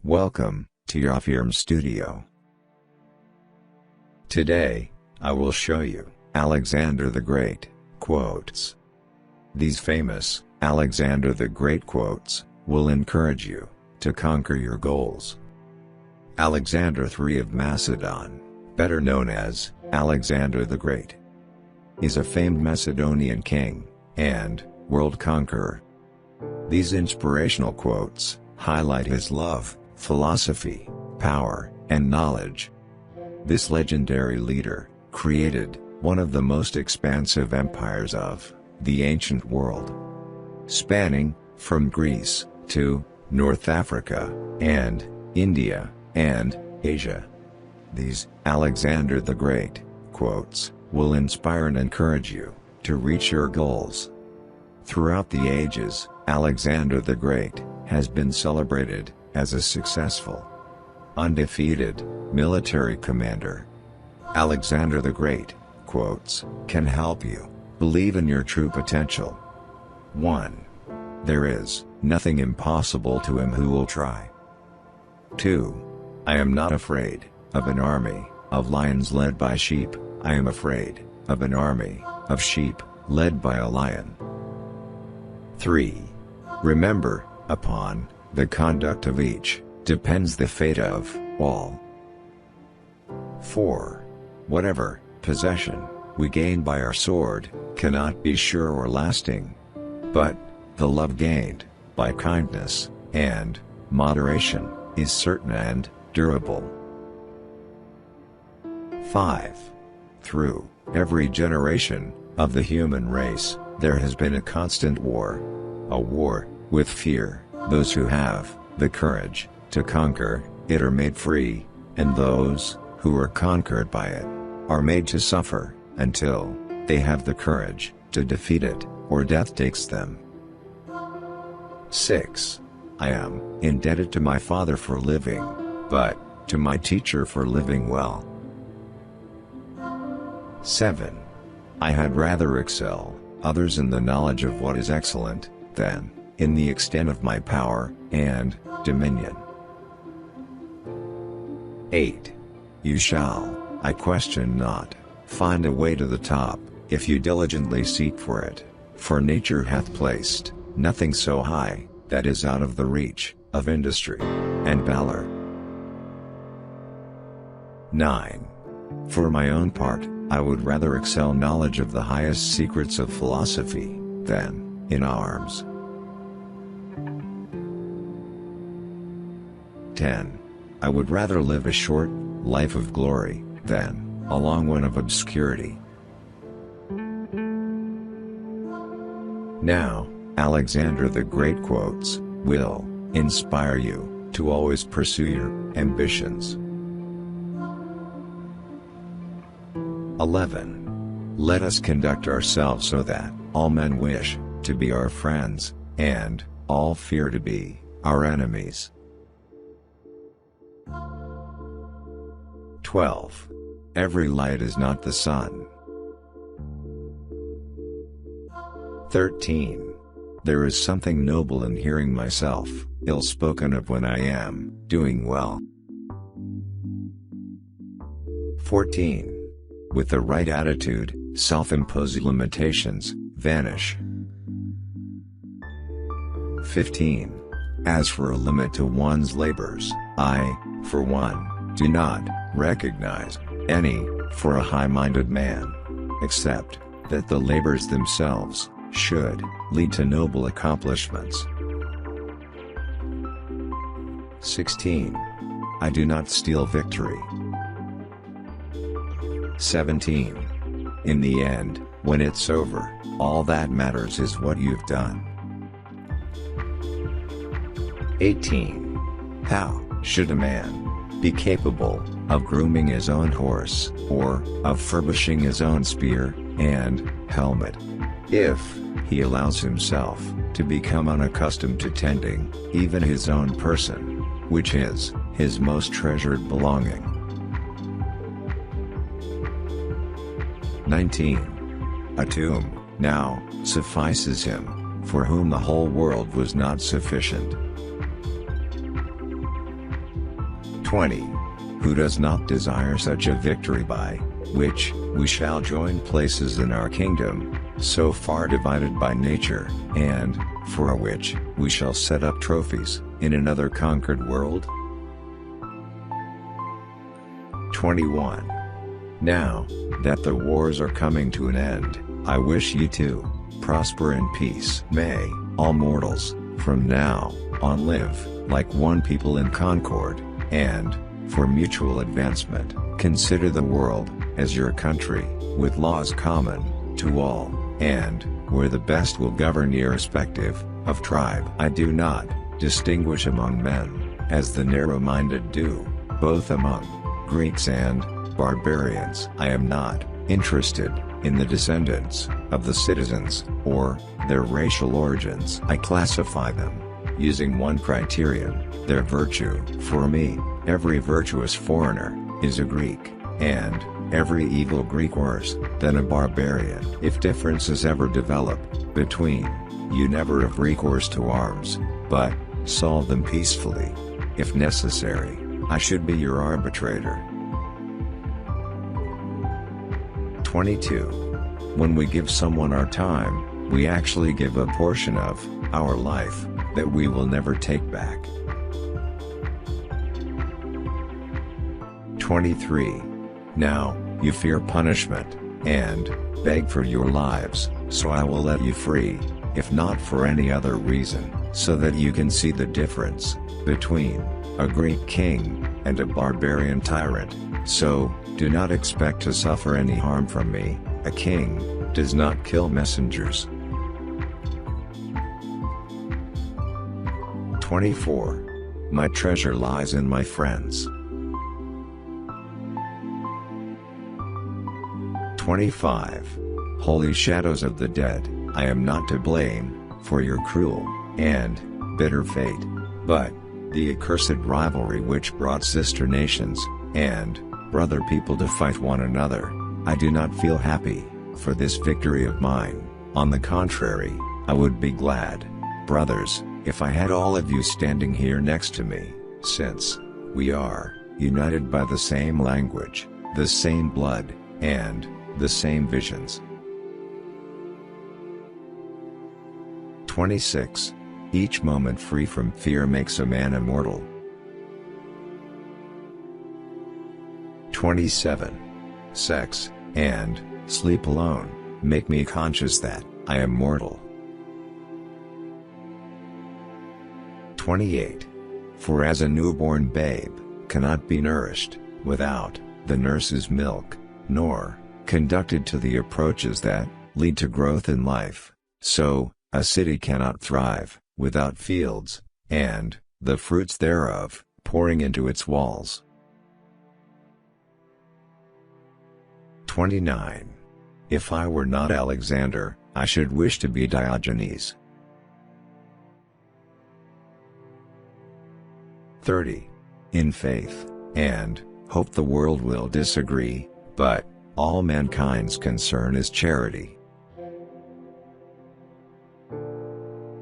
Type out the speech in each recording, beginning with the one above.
Welcome to your Firm Studio. Today, I will show you Alexander the Great quotes. These famous Alexander the Great quotes will encourage you to conquer your goals. Alexander III of Macedon, better known as Alexander the Great, is a famed Macedonian king and world conqueror. These inspirational quotes highlight his love, philosophy, power, and knowledge. This legendary leader created one of the most expansive empires of the ancient world, spanning from Greece to North Africa and India and Asia. These Alexander the Great quotes will inspire and encourage you to reach your goals. Throughout the ages, Alexander the Great has been celebrated as a successful, undefeated military commander. Alexander the Great quotes can help you believe in your true potential. 1. There is nothing impossible to him who will try. 2. I am not afraid of an army of lions led by sheep, I am afraid of an army of sheep led by a lion. 3. Remember, upon the conduct of each depends the fate of all. 4. Whatever possession we gain by our sword cannot be sure or lasting, but the love gained by kindness and moderation is certain and durable. 5. Through every generation of the human race, there has been a constant war. A war with fear. Those who have the courage to conquer it are made free, and those who are conquered by it are made to suffer until they have the courage to defeat it, or death takes them. 6. I am indebted to my father for living, but to my teacher for living well. 7. I had rather excel others in the knowledge of what is excellent than in the extent of my power and dominion. 8. You shall, I question not, find a way to the top, if you diligently seek for it, for nature hath placed nothing so high that is out of the reach of industry and valor. 9. For my own part, I would rather excel knowledge of the highest secrets of philosophy than in arms. 10. I would rather live a short life of glory than a long one of obscurity. Now, Alexander the Great quotes will inspire you to always pursue your ambitions. 11. Let us conduct ourselves so that all men wish to be our friends, and all fear to be our enemies. 12. Every light is not the sun. 13. There is something noble in hearing myself ill spoken of when I am doing well. 14. With the right attitude, self-imposed limitations vanish. 15. As for a limit to one's labors, I, for one, do not recognize any for a high-minded man, except that the labors themselves should lead to noble accomplishments. 16. I do not steal victory. 17. In the end, when it's over, all that matters is what you've done. 18. How should a man be capable of grooming his own horse, or of furbishing his own spear and helmet, if he allows himself to become unaccustomed to tending even his own person, which is his most treasured belonging? 19. A tomb now suffices him, for whom the whole world was not sufficient. 20. Who does not desire such a victory by which we shall join places in our kingdom, so far divided by nature, and for which we shall set up trophies in another conquered world? 21. Now that the wars are coming to an end, I wish you to prosper in peace. May all mortals from now on live like one people in concord, and for mutual advancement, consider the world as your country, with laws common to all, and where the best will govern irrespective of tribe. I do not distinguish among men, as the narrow-minded do, both among Greeks and barbarians. I am not interested in the descendants of the citizens, or their racial origins. I classify them using one criterion, their virtue. For me, every virtuous foreigner is a Greek, and every evil Greek worse than a barbarian. If differences ever develop between you, never have recourse to arms, but solve them peacefully. If necessary, I should be your arbitrator. 22. When we give someone our time, we actually give a portion of our life that we will never take back. 23. Now, you fear punishment, and beg for your lives, so I will let you free, if not for any other reason, so that you can see the difference between a Greek king and a barbarian tyrant. So, do not expect to suffer any harm from me. A king does not kill messengers. 24. My treasure lies in my friends. 25. Holy shadows of the dead, I am not to blame for your cruel and bitter fate, but the accursed rivalry which brought sister nations and brother people to fight one another. I do not feel happy for this victory of mine. On the contrary, I would be glad, brothers, if I had all of you standing here next to me, since we are united by the same language, the same blood, and the same visions. 26. Each moment free from fear makes a man immortal. 27. Sex and sleep alone make me conscious that I am mortal. 28. For as a newborn babe cannot be nourished without the nurse's milk, nor conducted to the approaches that lead to growth in life, so a city cannot thrive without fields, and the fruits thereof pouring into its walls. 29. If I were not Alexander, I should wish to be Diogenes. 30. In faith and hope the world will disagree, but all mankind's concern is charity.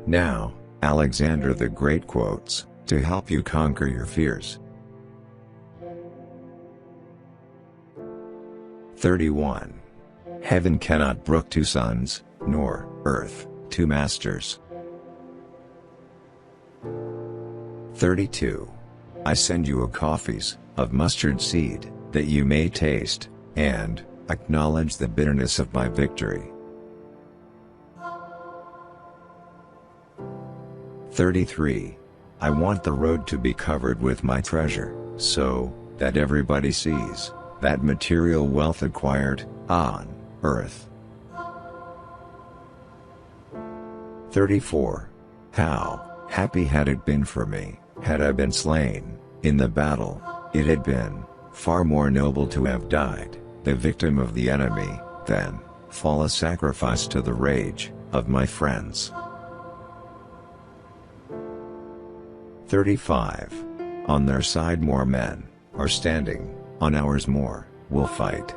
Now, Alexander the Great quotes, to help you conquer your fears. 31. Heaven cannot brook two sons, nor earth two masters. 32. I send you a coffees of mustard seed, that you may taste and acknowledge the bitterness of my victory. 33. I want the road to be covered with my treasure, so that everybody sees that material wealth acquired on earth. 34. How happy had it been for me, had I been slain in the battle. It had been far more noble to have died the victim of the enemy, than fall a sacrifice to the rage of my friends. 35. On their side more men are standing, on ours more will fight.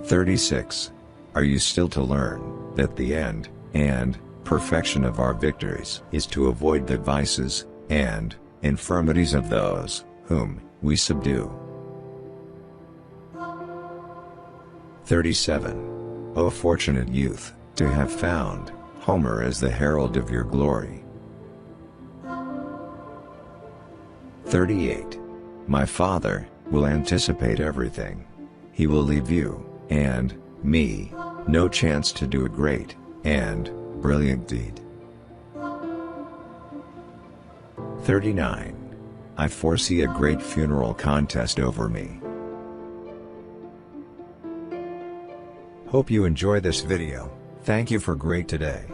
36. Are you still to learn that the end and perfection of our victories is to avoid the vices and infirmities of those whom we subdue. 37. O fortunate youth, to have found Homer as the herald of your glory. 38. My Father will anticipate everything. He will leave you, and me, no chance to do a great and brilliant deed. 39. I foresee a great funeral contest over me. Hope you enjoy this video. Thank you for great today.